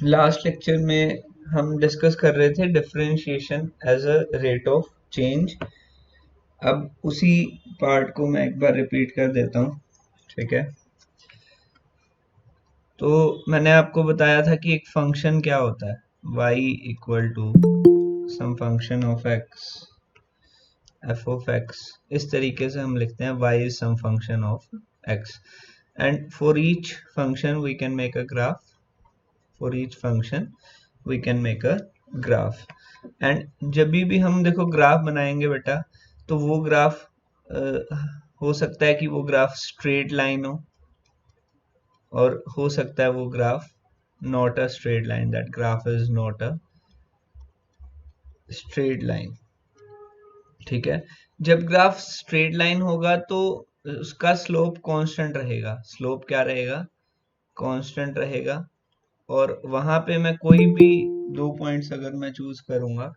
Last lecture में हम discuss कर रहे थे differentiation as a rate of change. अब उसी पार्ट को मैं एक बार रिपीट कर देता हूँ, ठीक है। तो मैंने आपको बताया था कि एक फंक्शन क्या होता है, y equal to some function of x, f of x। इस तरीके से हम लिखते हैं y is some function of x, and for each function we can make a graph. For each function we can make a graph. And जब भी हम देखो ग्राफ बनाएंगे बेटा, तो वो ग्राफ हो सकता है कि वो ग्राफ स्ट्रेट लाइन हो, और हो सकता है वो graph not a straight line, that graph is not a straight line, ठीक है। जब ग्राफ स्ट्रेट लाइन होगा तो उसका स्लोप कांस्टेंट रहेगा। स्लोप क्या रहेगा? कांस्टेंट रहेगा। और वहां पे मैं कोई भी दो पॉइंट्स अगर मैं चूज करूंगा,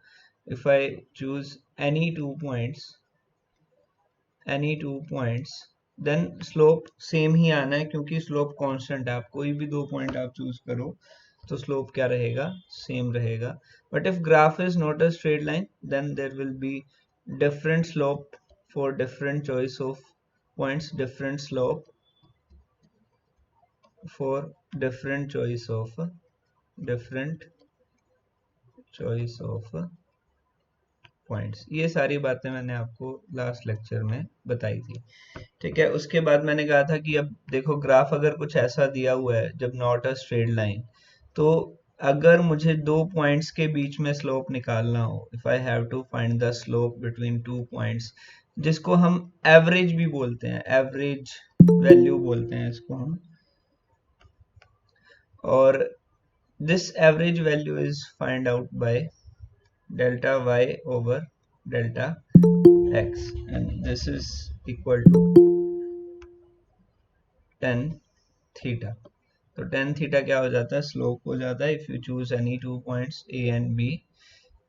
if I choose any two points, then slope same ही आना है, क्योंकि स्लोप कांस्टेंट है। आप कोई भी दो पॉइंट आप चूज करो तो स्लोप क्या रहेगा? सेम रहेगा। But if graph is not a straight line, then there will be different slope for different choice of points, different slope for different choice of points। ये सारी बातें मैंने आपको लास्ट लेक्चर में बताई थी, ठीक है। उसके बाद मैंने कहा था कि अब देखो ग्राफ अगर कुछ ऐसा दिया हुआ है जब नॉट अ स्ट्रेट लाइन, तो अगर मुझे दो पॉइंट्स के बीच में स्लोप निकालना हो, if I have to find the slope between two points, जिसको हम एवरेज भी बोलते हैं, एवरेज वैल्यू बोलते हैं इसको हम, और this average value is find out by delta y over delta x, and this is equal to tan theta। तो tan थीटा क्या हो जाता है? स्लोप हो जाता है। If you choose any two points a and b,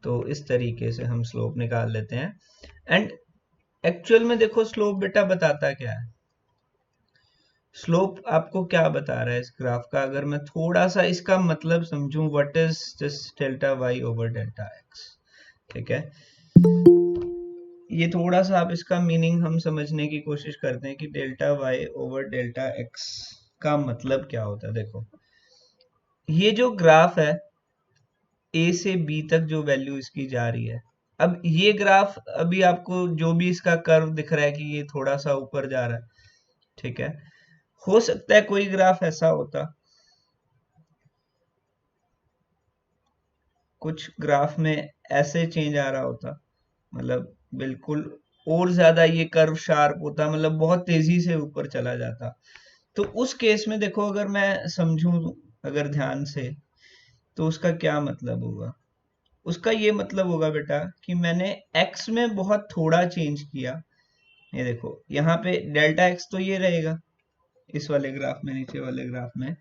तो इस तरीके से हम स्लोप निकाल लेते हैं। एंड एक्चुअल में देखो स्लोप बेटा बताता क्या है? स्लोप आपको क्या बता रहा है इस ग्राफ का? अगर मैं थोड़ा सा इसका मतलब समझूं, what is this delta y over delta x, ठीक है। ये थोड़ा सा आप इसका मीनिंग हम समझने की कोशिश करते हैं कि delta y over delta x का मतलब क्या होता है। देखो ये जो ग्राफ है, a से b तक जो वैल्यू इसकी जा रही है, अब ये ग्राफ अभी आपको जो भी इसका कर्व दिख रहा है कि ये थोड़ा सा ऊपर जा रहा है, ठीक है। हो सकता है कोई ग्राफ ऐसा होता, कुछ ग्राफ में ऐसे चेंज आ रहा होता, मतलब बिल्कुल और ज्यादा ये कर्व शार्प होता, मतलब बहुत तेजी से ऊपर चला जाता। तो उस केस में देखो अगर मैं समझूं, अगर ध्यान से, तो उसका क्या मतलब होगा? उसका ये मतलब होगा बेटा कि मैंने x में बहुत थोड़ा चेंज किया। ये देखो यहाँ पे डेल्टा x तो ये रहेगा इस वाले ग्राफ में, नीचे वाले ग्राफ में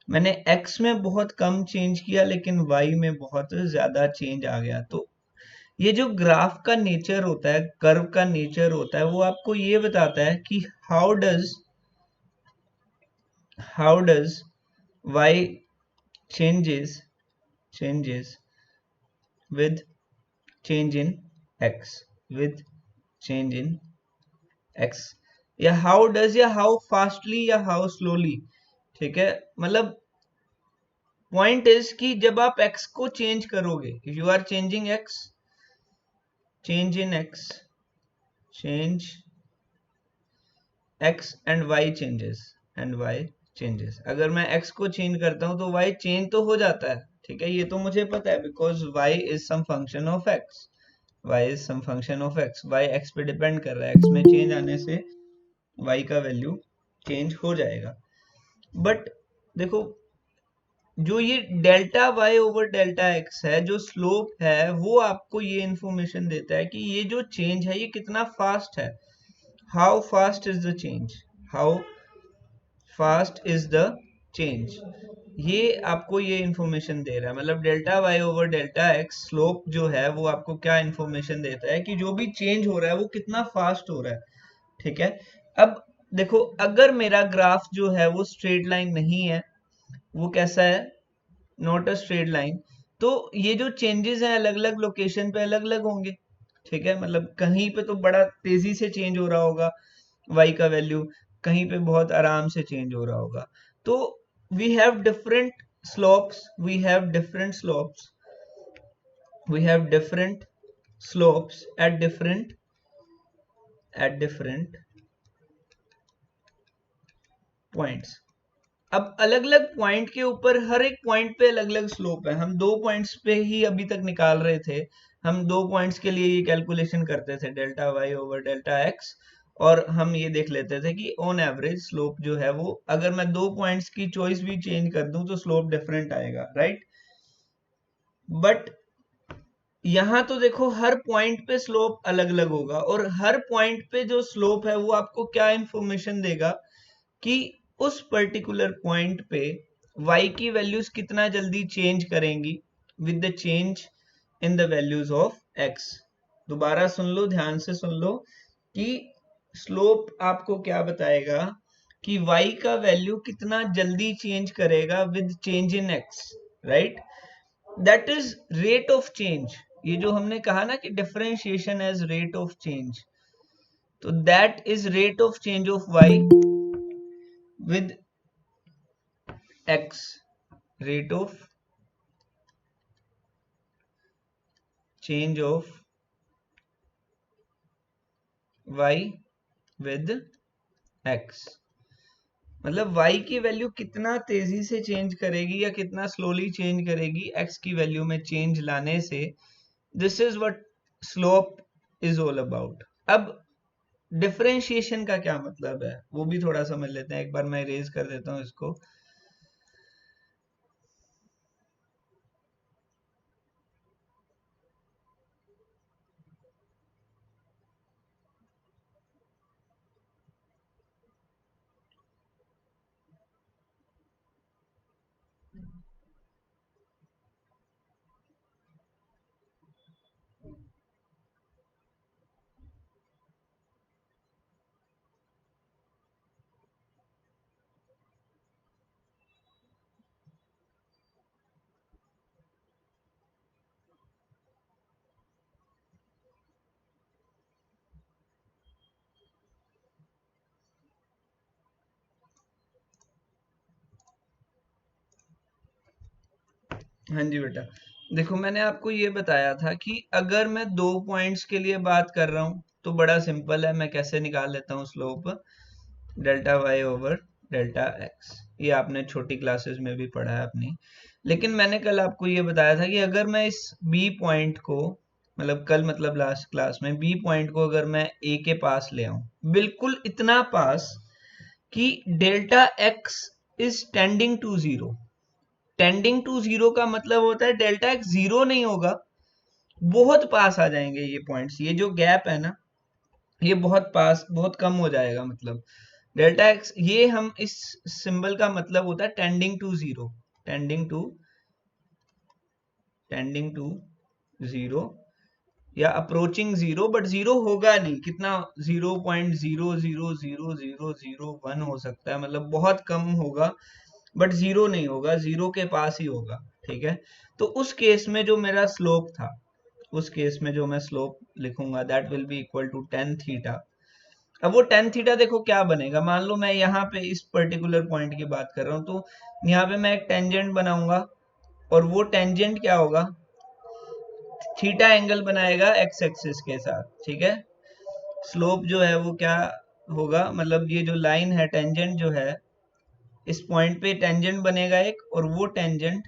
मैंने x में बहुत कम चेंज किया, लेकिन y में बहुत ज्यादा चेंज आ गया। तो ये जो ग्राफ का नेचर होता है, कर्व का नेचर होता है, वो आपको ये बताता है कि how does y changes with change in x, with change in x, या हाउ डज, या हाउ फास्टली, या हाउ स्लोली, ठीक है। मतलब पॉइंट इज कि जब आप x को चेंज करोगे, if you are changing x, change in x, change x and y changes, अगर मैं x को चेंज करता हूं तो y चेंज तो हो जाता है, ठीक है। ये तो मुझे पता है, because y is some function of x, y is some function of x, y x पे डिपेंड कर रहा है, x में चेंज आने से y का वैल्यू चेंज हो जाएगा। बट देखो जो ये delta y over delta x है, जो स्लोप है, वो आपको ये इंफॉर्मेशन देता है कि ये जो चेंज है ये कितना फास्ट है। How fast is the change, how fast is the change, ये आपको ये इंफॉर्मेशन दे रहा है। मतलब delta y over delta x slope जो है वो आपको क्या इंफॉर्मेशन देता है कि जो भी चेंज हो रहा है वो कितना फास्ट हो रहा है, ठीक है। अब देखो अगर मेरा ग्राफ जो है वो स्ट्रेट लाइन नहीं है, वो कैसा है? Not a straight line. तो ये जो चेंजेस हैं अलग अलग लोकेशन पे अलग अलग होंगे, ठीक है। मतलब कहीं पे तो बड़ा तेजी से चेंज हो रहा होगा y का वैल्यू, कहीं पे बहुत आराम से चेंज हो रहा होगा। तो we have different slopes, we have different slopes, we have different slopes at different points। अब अलग अलग पॉइंट के ऊपर हर एक पॉइंट पे अलग अलग स्लोप है। हम दो पॉइंट्स पे ही अभी तक निकाल रहे थे, हम दो पॉइंट्स के लिए ये कैलकुलेशन करते थे delta y over delta x, और हम ये देख लेते थे कि ऑन एवरेज स्लोप जो है वो, अगर मैं दो पॉइंट्स की चॉइस भी चेंज कर दूं तो स्लोप डिफरेंट आएगा, राइट। बट यहाँ तो देखो हर पॉइंट पे स्लोप अलग अलग होगा, और हर पॉइंट पे जो स्लोप है वो आपको क्या इंफॉर्मेशन देगा कि उस पर्टिकुलर पॉइंट पे y की वैल्यूज कितना जल्दी चेंज करेंगी with the change in the values of x। दोबारा सुन लो, ध्यान से सुन लो कि स्लोप आपको क्या बताएगा कि y का वैल्यू कितना जल्दी चेंज करेगा with change in x, right. That is rate of change. ये जो हमने कहा ना कि differentiation as rate of change, तो that is rate of change of y with x, rate of change of y with x। मतलब y की value कितना तेजी से चेंज करेगी या कितना स्लोली चेंज करेगी x की वैल्यू में चेंज लाने से। This is what slope is all about. अब डिफरेंशिएशन का क्या मतलब है वो भी थोड़ा समझ लेते हैं। एक बार मैं इरेज कर देता हूं इसको। हाँ जी बेटा, देखो मैंने आपको ये बताया था कि अगर मैं दो पॉइंट्स के लिए बात कर रहा हूँ तो बड़ा सिंपल है, मैं कैसे निकाल लेता हूँ slope, delta y over delta x. ये आपने छोटी क्लासेस में भी पढ़ा है अपनी। लेकिन मैंने कल आपको ये बताया था कि अगर मैं इस बी पॉइंट को, मतलब कल मतलब लास्ट क्लास में, बी पॉइंट को अगर मैं ए के पास ले आऊं, बिल्कुल इतना पास कि delta x is tending to zero. Tending to zero का मतलब होता है डेल्टा एक्स जीरो नहीं होगा, बहुत पास आ जाएंगे ये पॉइंट्स। ये जो गैप है ना, ये बहुत पास, बहुत कम हो जाएगा। मतलब डेल्टा एक्स, ये हम इस सिंबल का मतलब होता है tending to zero, tending to zero या अप्रोचिंग जीरो। बट जीरो होगा नहीं, कितना, 0.0000001 हो सकता है, मतलब बहुत कम होगा, बट जीरो नहीं होगा, जीरो के पास ही होगा, ठीक है। तो उस केस में जो मेरा स्लोप था, उस केस में जो मैं स्लोप लिखूंगा that will be equal to tan theta. अब वो टेन थीटा देखो क्या बनेगा। मान लो मैं यहाँ पे इस पर्टिकुलर पॉइंट की बात कर रहा हूँ, तो यहाँ पे मैं एक टेंजेंट बनाऊंगा, और वो टेंजेंट क्या होगा, थीटा एंगल बनाएगा एक्स एक्सिस के साथ, ठीक है। स्लोप जो है वो क्या होगा, मतलब ये जो लाइन है, टेंजेंट जो है, इस पॉइंट पे टेंजेंट बनेगा एक, और वो टेंजेंट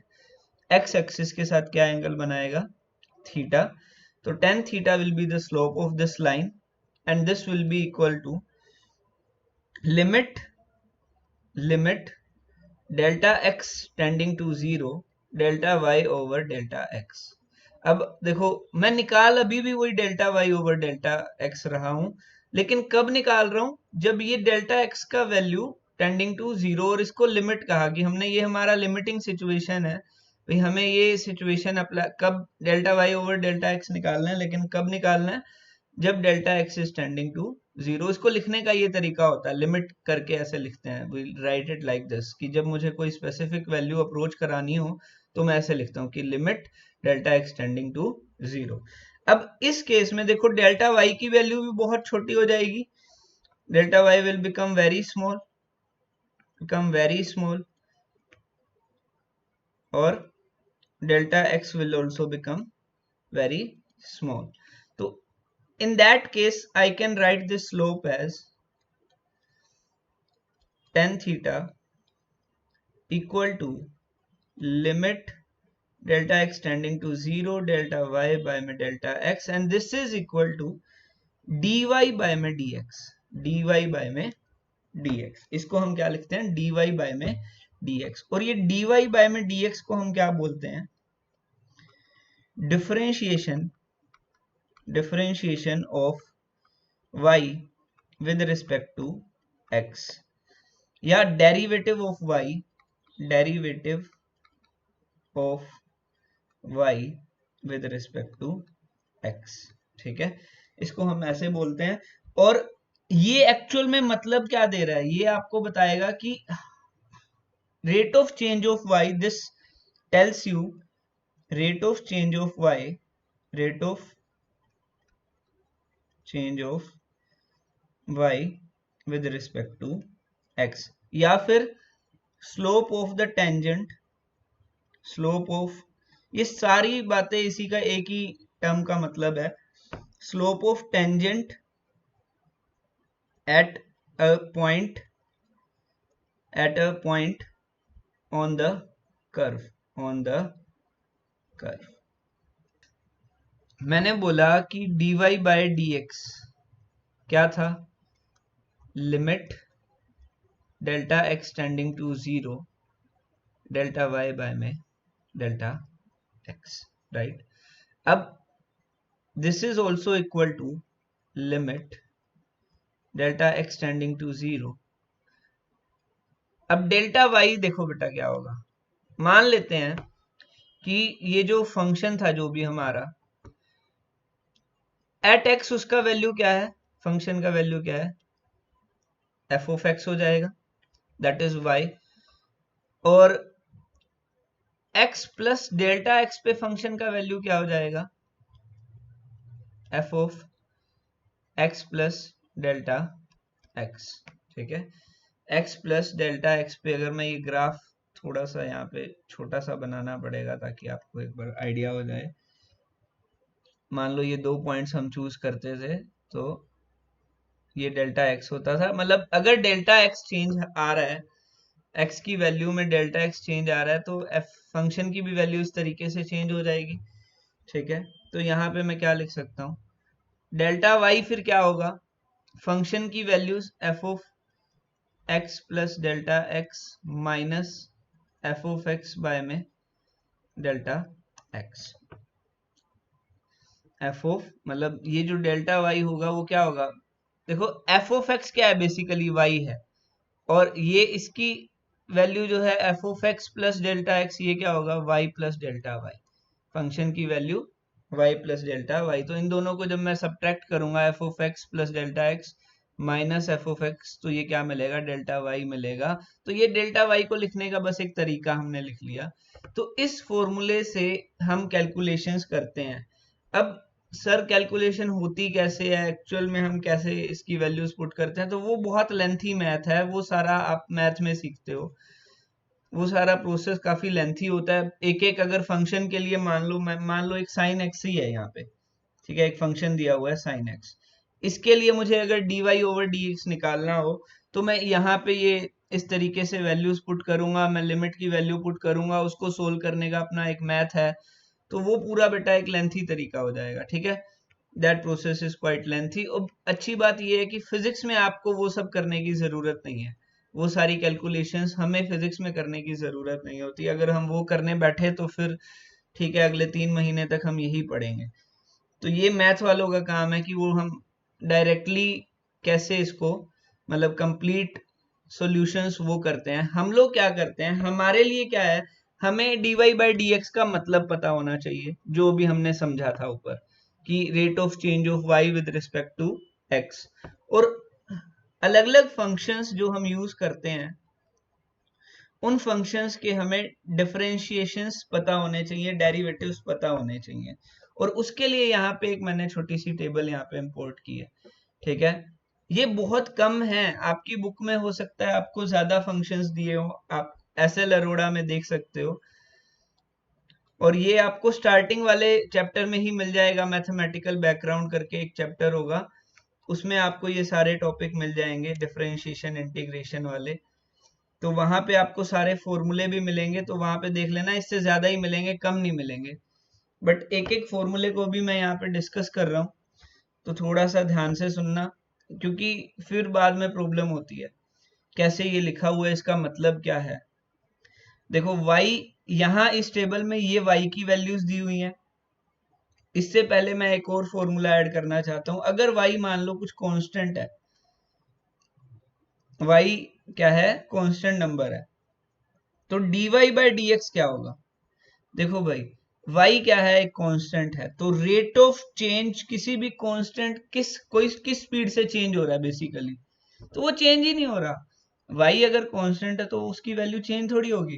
एक्स एक्सिस के साथ क्या एंगल बनाएगा, थीटा। तो tan theta will be the slope of this line, and this will be equal to limit delta x tending to zero, delta y over delta x. अब देखो मैं निकाल अभी भी वही delta y over delta x रहा हूं, लेकिन कब निकाल रहा हूं, जब ये डेल्टा एक्स का वैल्यू टेंडिंग टू जीरो, और इसको लिमिट कहा कि हमने, ये हमारा लिमिटिंग सिचुएशन है भाई, हमें ये सिचुएशन अप्लाई, कब delta y over delta x निकालना है, लेकिन कब निकालना है, जब delta x is tending to zero. इसको लिखने का ये तरीका होता है, लिमिट करके ऐसे लिखते हैं, we write it like this, कि जब मुझे कोई स्पेसिफिक वैल्यू अप्रोच करानी हो तो मैं ऐसे लिखता हूँ कि limit delta x tending to 0। अब इस केस में देखो डेल्टा वाई की वैल्यू भी बहुत छोटी हो जाएगी, delta y will become very small और delta x will also become very small. So in that case I can write this slope as tan theta equal to limit delta x tending to 0 delta y by में delta x and this is equal to dy by में dx। इसको हम क्या लिखते हैं, dy by में dx। और ये dy by में dx को हम क्या बोलते हैं, differentiation of y with respect to x या derivative of y with respect to x। ठीक है, इसको हम ऐसे बोलते हैं। और ये एक्चुअल में मतलब क्या दे रहा है, ये आपको बताएगा कि rate of change of y, this tells you rate of change of y with respect to x या फिर slope of the tangent, ये सारी बातें इसी का एक ही टर्म का मतलब है, slope of tangent at a point on the curve। मैंने बोला कि dy by dx क्या था, limit delta x tending to 0 delta y by में डेल्टा x, राइट। अब this is also equal to limit delta x tending to 0। अब delta y देखो बेटा क्या होगा, मान लेते हैं कि ये जो फंक्शन था जो भी हमारा एट x, उसका वैल्यू क्या है, फंक्शन का वैल्यू क्या है, f of x हो जाएगा, दैट इज y। और x प्लस डेल्टा x पे फंक्शन का वैल्यू क्या हो जाएगा, f of x plus delta x। ठीक है, x प्लस डेल्टा x पे अगर मैं ये ग्राफ थोड़ा सा यहाँ पे छोटा सा बनाना पड़ेगा ताकि आपको एक बार आइडिया हो जाए। मान लो ये 2 पॉइंट्स हम चूज करते थे तो ये डेल्टा x होता था, मतलब अगर डेल्टा x चेंज आ रहा है, x की वैल्यू में डेल्टा x चेंज आ रहा है तो f फंक्शन की भी वैल्यू इस तरीके से चेंज हो जाएगी। ठीक है, तो यहाँ पे मैं क्या लिख सकता हूँ, डेल्टा y फिर क्या होगा, फंक्शन की values f of x plus delta x minus f of x by में डेल्टा x। f ऑफ मतलब ये जो डेल्टा y होगा वो क्या होगा, देखो f ऑफ x क्या है, बेसिकली y है, और ये इसकी वैल्यू जो है f of x plus delta x, ये क्या होगा y plus delta y, function की value y plus delta y। तो इन दोनों को जब मैं सब्ट्रैक्ट करूंगा f of x plus delta x minus f of x, तो ये क्या मिलेगा, डेल्टा y मिलेगा। तो ये डेल्टा y को लिखने का बस एक तरीका हमने लिख लिया। तो इस फॉर्मूले से हम कैलकुलेशंस करते हैं। अब सर कैलकुलेशन होती कैसे है, एक्चुअल में हम कैसे इसकी वैल्यूज पुट करते हैं, तो वो बहुत लेंथी मैथ है, वो सारा आप मैथ में सीखते हो, वो सारा प्रोसेस काफी लेंथी होता है। एक एक अगर फंक्शन के लिए मान लो एक साइन एक्स ही है यहाँ पे, ठीक है, एक फंक्शन दिया हुआ है साइन एक्स, इसके लिए मुझे अगर dy ओवर dx निकालना हो तो मैं यहाँ पे ये इस तरीके से वैल्यूज पुट करूंगा, मैं लिमिट की वैल्यू पुट करूंगा, उसको सोल्व करने का अपना एक मैथ है, तो वो पूरा बेटा एक लेंथी तरीका हो जाएगा। ठीक है, that process is quite lengthy. और अच्छी बात ये है कि फिजिक्स में आपको वो सब करने की जरूरत नहीं है, वो सारी कैलकुलेशंस हमें फिजिक्स में करने की जरूरत नहीं होती। अगर हम वो करने बैठे तो फिर ठीक है, अगले 3 महीने तक हम यही पढ़ेंगे। तो ये मैथ वालों का काम है कि वो हम डायरेक्टली कैसे इसको मतलब कंप्लीट सॉल्यूशंस वो करते हैं। हम लोग क्या करते हैं, हमारे लिए क्या है, हमें dy बाई dx का मतलब पता होना चाहिए, जो भी हमने समझा था ऊपर कि rate of change of y with respect to x। और अलग अलग फंक्शंस जो हम यूज करते हैं उन फंक्शंस के हमें डिफरेंशिएशंस पता होने चाहिए, डेरिवेटिव्स पता होने चाहिए, और उसके लिए यहाँ पे एक मैंने छोटी सी टेबल यहाँ पे इंपोर्ट की है। ठीक है, ये बहुत कम है, आपकी बुक में हो सकता है आपको ज्यादा फंक्शंस दिए हो, आप एसएल अरोड़ा में देख सकते हो, और ये आपको स्टार्टिंग वाले चैप्टर में ही मिल जाएगा। मैथमेटिकल बैकग्राउंड करके एक चैप्टर होगा, उसमें आपको ये सारे टॉपिक मिल जाएंगे, डिफरेंशिएशन इंटीग्रेशन वाले। तो वहां पे आपको सारे फॉर्मूले भी मिलेंगे, तो वहां पे देख लेना, इससे ज्यादा ही मिलेंगे, कम नहीं मिलेंगे। बट एक एक फॉर्मूले को भी मैं यहाँ पे डिस्कस कर रहा हूँ, तो थोड़ा सा ध्यान से सुनना, क्योंकि फिर बाद में प्रॉब्लम होती है कैसे ये लिखा हुआ है, इसका मतलब क्या है। देखो y, यहाँ इस टेबल में ये y की वैल्यूज दी हुई हैं। इससे पहले मैं एक और फॉर्मूला ऐड करना चाहता हूं। अगर y मान लो कुछ कांस्टेंट है, y क्या है, कांस्टेंट नंबर है, तो dy बाई dx क्या होगा। देखो भाई, y क्या है, एक कांस्टेंट है, तो रेट ऑफ चेंज किसी भी कांस्टेंट किस स्पीड से चेंज हो रहा है बेसिकली, तो वो चेंज ही नहीं हो रहा। y अगर कांस्टेंट है तो उसकी वैल्यू चेंज थोड़ी होगी।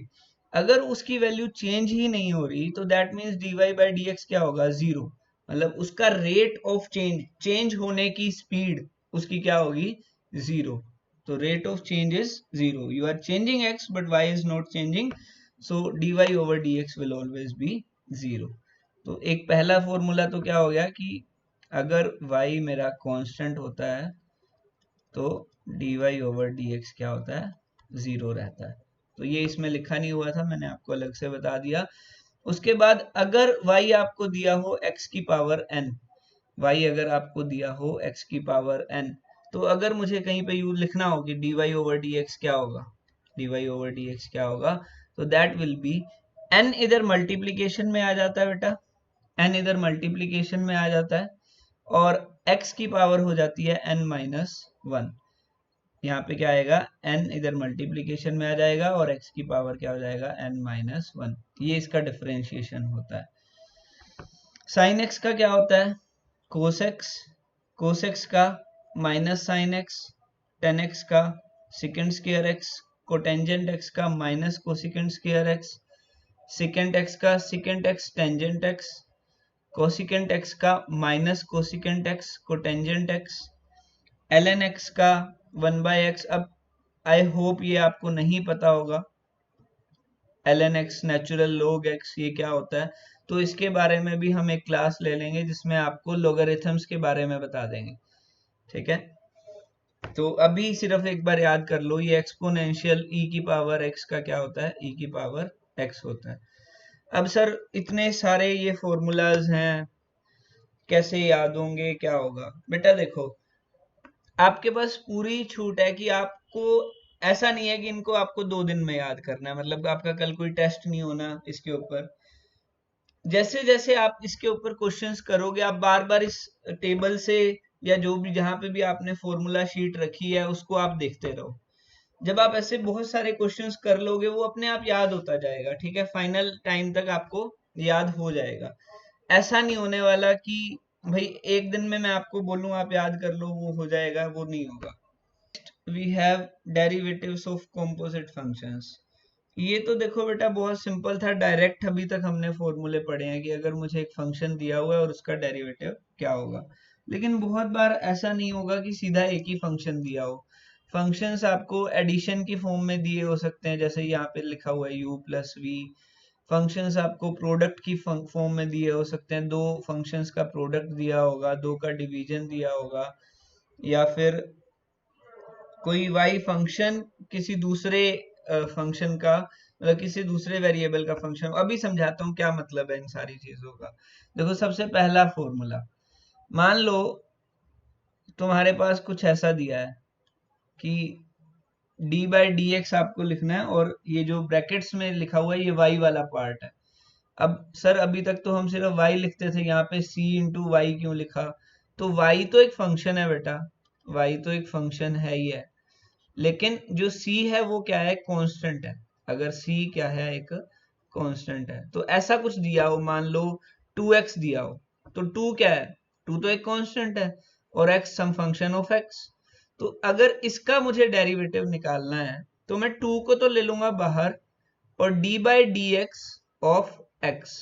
अगर उसकी वैल्यू चेंज ही नहीं हो रही तो that means dy by dx क्या होगा, जीरो। मतलब उसका रेट ऑफ चेंज होने की स्पीड उसकी क्या होगी, जीरो। तो rate of change is zero, you are changing x but y is not changing, so dy over dx will always be zero. तो एक पहला फॉर्मूला तो क्या हो गया कि अगर y मेरा कांस्टेंट होता है तो dy over dx क्या होता है, जीरो रहता है। तो ये इसमें लिखा नहीं हुआ था, मैंने आपको अलग से बता दिया। उसके बाद अगर y आपको दिया हो x की पावर n, y अगर आपको दिया हो x की पावर n, तो अगर मुझे कहीं पे यू लिखना हो कि dy over dx क्या होगा, dy over dx क्या होगा, तो दैट विल बी, n इधर मल्टीप्लीकेशन में आ जाता है बेटा, n इधर मल्टीप्लीकेशन में आ जाता है, और x की पावर हो जाती है n माइनस वन। यहाँ पे क्या आएगा, n इधर मल्टीप्लीकेशन में आ जाएगा और x की पावर क्या हो जाएगा, n माइनस वन। ये इसका डिफरेंशिएशन होता है। साइन x का क्या होता है, कोस x, कोस x का minus sine x, tan x का secant square x, cotangent x का minus cosecant square x, secant x का secant x tangent x, cosecant x का minus cosecant x cotangent x, ln x का 1/x। अब I hope ये आपको नहीं पता होगा ln x natural log x ये क्या होता है, तो इसके बारे में भी हम एक क्लास ले लेंगे जिसमें आपको लोगरिथम्स के बारे में बता देंगे। ठीक है, तो अभी सिर्फ एक बार याद कर लो, ये एक्सपोनेंशियल e की पावर x का क्या होता है, e की पावर x होता है। अब सर इतने सारे ये फॉर्मूलाज हैं, कैसे याद होंगे, क्या होगा। बेटा देखो, आपके पास पूरी छूट है कि आपको, ऐसा नहीं है कि इनको आपको 2 दिन में याद करना है, मतलब आपका कल कोई टेस्ट नहीं होना इसके ऊपर। जैसे जैसे आप इसके ऊपर क्वेश्चंस करोगे, आप बार बार इस टेबल से या जो भी जहां पे भी आपने फॉर्मूला शीट रखी है उसको आप देखते रहो। जब आप ऐसे बहुत सारे क्वेश्चंस कर लोगे वो अपने आप याद होता जाएगा। ठीक है, फाइनल टाइम तक आपको याद हो जाएगा। ऐसा नहीं होने वाला कि भाई एक दिन में मैं आपको बोलूं आप याद कर लो वो हो जाएगा, वो नहीं होगा। We have derivatives of composite functions. ये तो देखो बेटा बहुत सिंपल था, डायरेक्ट अभी तक हमने फॉर्मूले पढ़े हैं कि अगर मुझे एक फंक्शन दिया हुआ है और उसका डेरिवेटिव क्या होगा। लेकिन बहुत बार ऐसा नहीं होगा कि सीधा एक ही फंक्शन दिया हो। फंक्शंस आपको एडिशन की फॉर्म में दिए हो सकते हैं, जैसे यहाँ पे लिखा हुआ है u प्लस वी। फंक्शंस आपको प्रोडक्ट की फॉर्म में दिए हो सकते हैं, दो फंक्शंस का प्रोडक्ट दिया होगा, दो का डिवीजन दिया होगा, या फिर कोई y फंक्शन किसी दूसरे फंक्शन का, मतलब किसी दूसरे वेरिएबल का फंक्शन। अभी समझाता हूँ क्या मतलब है इन सारी चीजों का। देखो सबसे पहला फॉर्मूला, मान लो तुम्हारे पास कुछ ऐसा दिया है कि d बाई डी एक्स आपको लिखना है, और ये जो ब्रैकेट्स में लिखा हुआ है ये y वाला पार्ट है। अब सर अभी तक तो हम सिर्फ y लिखते थे, यहाँ पे c इंटू वाई क्यों लिखा, तो y तो एक फंक्शन है बेटा, y तो एक फंक्शन है ही है, लेकिन जो c है वो क्या है, कांस्टेंट है। अगर c क्या है, एक कांस्टेंट है, तो ऐसा कुछ दिया हो, मान लो 2x दिया हो, तो 2 क्या है, 2 तो एक कांस्टेंट है, और x some function of x। तो अगर इसका मुझे डेरिवेटिव निकालना है तो मैं 2 को तो ले लूंगा बाहर, और D by D x of x,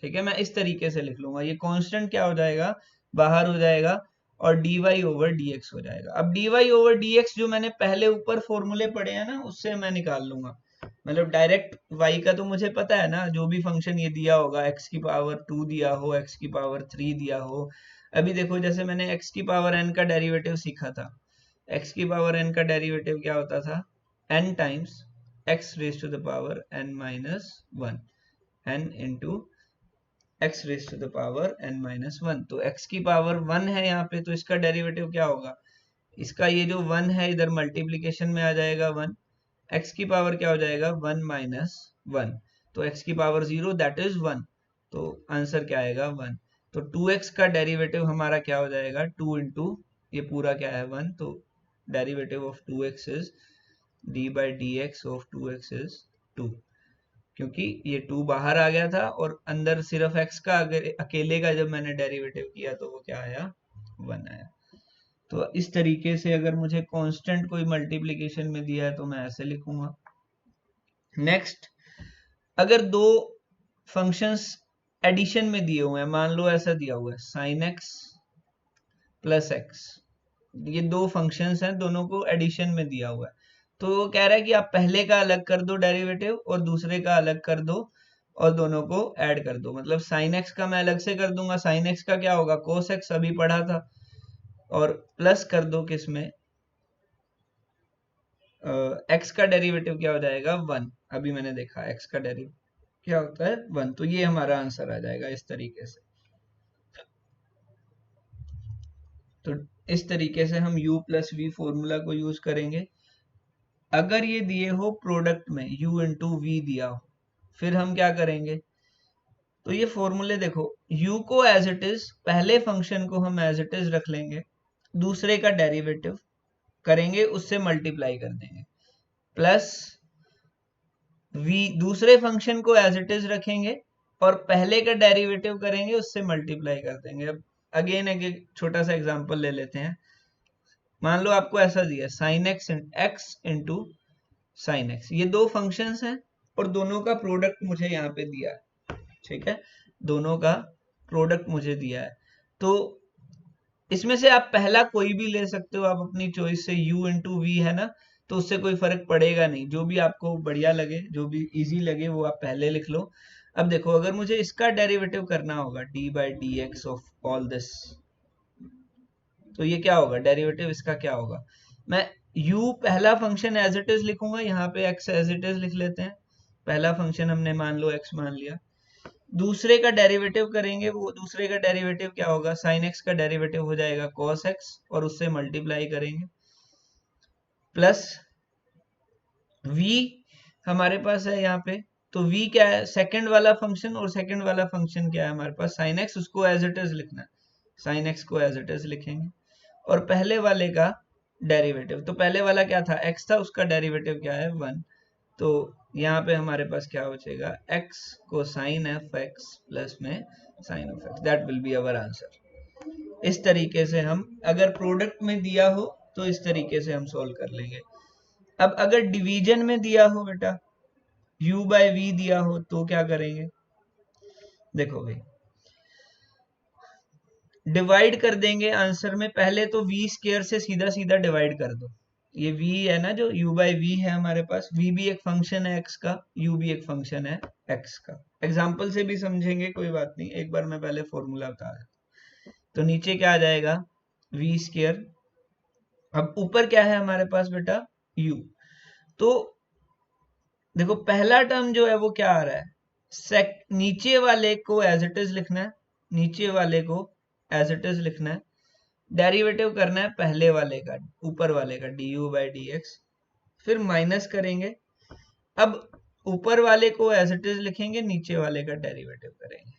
ठीक है, मैं इस तरीके से लिख लूंगा। ये कांस्टेंट क्या हो जाएगा, बाहर हो जाएगा, और d y over d x हो जाएगा। अब d y over d x जो मैंने पहले ऊपर फॉर्मूले पढ़े हैं ना, उससे मैं निकाल लूंगा। मतलब डायरेक्ट y का तो मुझे पता है ना, जो भी फंक्शन ये दिया होगा, x की पावर 2 दिया हो, x की पावर 3 दिया हो। अभी देखो जैसे मैंने x की पावर n का डेरिवेटिव सीखा था, x की पावर n का डेरिवेटिव क्या होता था, n times x raise to the power n minus 1, n into x raise to the power n minus 1। तो x की पावर 1 है यहाँ पे, तो इसका डेरिवेटिव क्या होगा, इसका ये जो 1 है इधर मल्टीप्लीकेशन में आ जाएगा 1, x की पावर क्या हो जाएगा 1 माइनस 1, तो x की पावर 0 दैट इज 1, तो आंसर क्या आएगा 1। तो 2x का डेरिवेटिव हमारा क्या हो जाएगा 2 इंटू ये पूरा क्या है 1, तो derivative of 2x is d by D x of 2x is 2, क्योंकि ये 2 बाहर आ गया था और अंदर सिर्फ x का अगर अकेले का जब मैंने डेरिवेटिव किया तो वो क्या आया 1 आया। तो इस तरीके से अगर मुझे कांस्टेंट कोई मल्टीप्लिकेशन में दिया है तो मैं ऐसे लिखूंगा। नेक्स्ट, अगर दो फंक्शंस एडिशन में दिए हुए हैं, मान लो ऐसा दिया हुआ है sin x प्लस एक्स, ये दो फंक्शंस हैं, दोनों को एडिशन में दिया हुआ है, तो वो कह रहा है कि आप पहले का अलग कर दो डेरिवेटिव और दूसरे का अलग कर दो और दोनों को ऐड कर दो। मतलब sin x का मैं अलग से कर दूंगा, sin x का क्या होगा cos x, अभी पढ़ा था, और प्लस कर दो किसमें, x का डेरिवेटिव क्या हो जाएगा 1, अभी मैंने देखा x का डेरिवेटिव क्या होता है 1, तो ये हमारा आंसर आ जाएगा इस तरीके से। तो इस तरीके से हम u प्लस वी फॉर्मूला को यूज करेंगे। अगर ये दिए हो प्रोडक्ट में u इंटू वी दिया हो, फिर हम क्या करेंगे, तो ये फॉर्मूले देखो, u को एज इट इज, पहले फंक्शन को हम एज इट इज रख लेंगे, दूसरे का डेरिवेटिव करेंगे उससे मल्टीप्लाई कर देंगे, प्लस v दूसरे फंक्शन को एज इट इज रखेंगे और पहले का डेरिवेटिव करेंगे उससे मल्टीप्लाई कर देंगे। अब अगेन एक छोटा सा एग्जांपल ले लेते हैं। मान लो आपको ऐसा दिया sin x into sine x, ये दो फंक्शंस हैं और दोनों का प्रोडक्ट मुझे यहाँ पे दिया है, ठीक है, दोनों का प्रोडक्ट मुझे दिया है। तो इसमें से आप पहला कोई भी ले सकते हो, आप अपनी चॉइस से, u इंटू वी है ना, तो उससे कोई फर्क पड़ेगा नहीं, जो भी आपको बढ़िया लगे, जो भी इजी लगे वो आप पहले लिख लो। अब देखो अगर मुझे इसका डेरिवेटिव करना होगा d by D x of all this, तो ये क्या होगा, डेरिवेटिव इसका क्या होगा, मैं u पहला फंक्शन एज इट इज लिखूंगा, यहाँ पे x एज इट इज लिख लेते हैं, पहला फंक्शन हमने मान लो x मान लिया, दूसरे का डेरिवेटिव करेंगे, वो दूसरे का डेरिवेटिव क्या होगा, sin x का डेरिवेटिव हो जाएगा cos x और उससे मल्टीप्लाई करेंगे, प्लस v हमारे पास है यहाँ पे, तो v क्या है, सेकंड वाला फंक्शन, और सेकंड वाला फंक्शन क्या है हमारे पास sin x, उसको एज इट इज लिखना है, sin x को एज इट इज लिखेंगे, और पहले वाले का डेरिवेटिव, तो पहले वाला क्या था x था, उसका डेरिवेटिव क्या है 1, तो यहाँ पे हमारे पास क्या बचेगा x को sin f x प्लस में sin of x, that will be our answer. इस तरीके से हम, अगर प्रोडक्ट में दिया हो तो इस तरीके से हम सोल्व कर लेंगे। अब अगर डिवीजन में दिया हो बेटा, u बाय v दिया हो, तो क्या करेंगे, देखो भाई डिवाइड कर देंगे आंसर में, पहले तो v स्क्वायर से सीधा सीधा डिवाइड कर दो, ये v है ना, जो u बाई वी है हमारे पास, v भी एक फंक्शन है x का, u भी एक फंक्शन है x का, एग्जाम्पल से भी समझेंगे कोई बात नहीं, एक बार मैं पहले फॉर्मूला बता देता। तो नीचे क्या आ जाएगा v स्क्वायर, अब ऊपर क्या है हमारे पास बेटा u, तो देखो पहला टर्म जो है वो क्या आ रहा है, नीचे वाले को एज इट इज लिखना है, नीचे वाले को एज इट इज लिखना है, डेरिवेटिव करना है पहले वाले का, ऊपर वाले का du बाई डी एक्स, फिर माइनस करेंगे, अब ऊपर वाले को एज इट इज लिखेंगे, नीचे वाले का डेरिवेटिव करेंगे,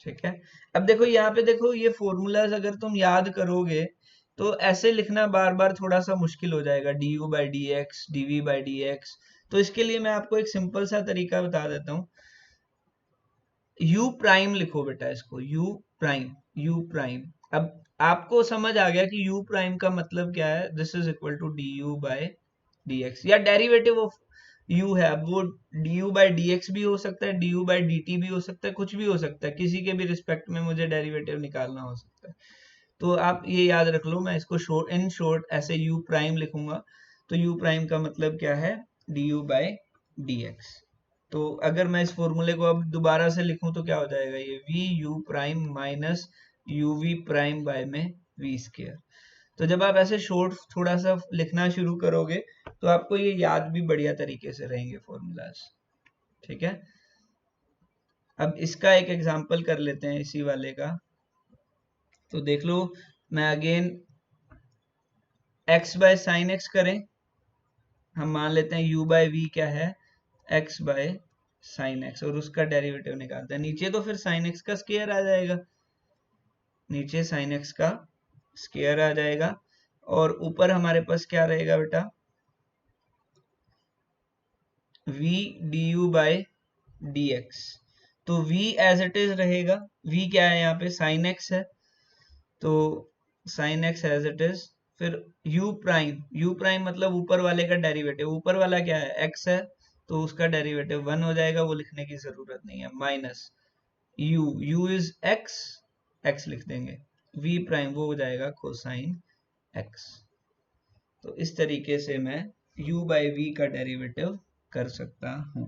ठीक है। अब देखो यहाँ पे देखो, ये फॉर्मूलाज अगर तुम याद करोगे तो ऐसे लिखना बार बार थोड़ा सा मुश्किल हो जाएगा, du by D x, dv by D x, तो इसके लिए मैं आपको एक सिंपल सा तरीका बता देता हूँ, u प्राइम लिखो बेटा इसको, u प्राइम। अब आपको समझ आ गया कि u प्राइम का मतलब क्या है, this is equal to du by dx, या डेरिवेटिव ऑफ u है, वो du by dx भी हो सकता है, du by dt भी हो सकता है, कुछ भी हो सकता है, किसी के भी रिस्पेक्ट में मुझे डेरिवेटिव निकालना हो सकता है। तो आप ये याद रख लो, मैं इसको शॉर्ट इन शॉर्ट ऐसे u प्राइम लिखूंगा। तो u प्राइम का मतलब क्या है, du by dx। तो अगर मैं इस फॉर्मूले को अब दोबारा से लिखूं तो क्या हो जाएगा, ये v u prime minus u v prime by में v स्क्वायर। तो जब आप ऐसे शॉर्ट थोड़ा सा लिखना शुरू करोगे तो आपको ये याद भी बढ़िया तरीके से रहेंगे फॉर्मूलाज, ठीक है। अब इसका एक एग्जांपल कर लेते हैं इसी वाले का। तो देख लो, मैं again x by sine x करें, हम मान लेते हैं u बाय वी क्या है, x बाय साइन एक्स, और उसका डेरिवेटिव निकालते हैं। नीचे तो फिर साइन एक्स का स्क्वायर आ जाएगा, नीचे साइन एक्स का स्क्वायर आ जाएगा, और ऊपर हमारे पास क्या रहेगा बेटा, v du बाय dx। तो v एज इट इज रहेगा, v क्या है यहाँ पे, साइन एक्स है, तो sine x as it is. फिर u प्राइम मतलब ऊपर वाले का डेरिवेटिव, ऊपर वाला क्या है, x है, तो उसका डेरिवेटिव 1 हो जाएगा, वो लिखने की जरूरत नहीं है, माइनस u इज x लिख देंगे, v प्राइम वो हो जाएगा कोसाइन x। तो इस तरीके से मैं u बाई वी का डेरिवेटिव कर सकता हूँ।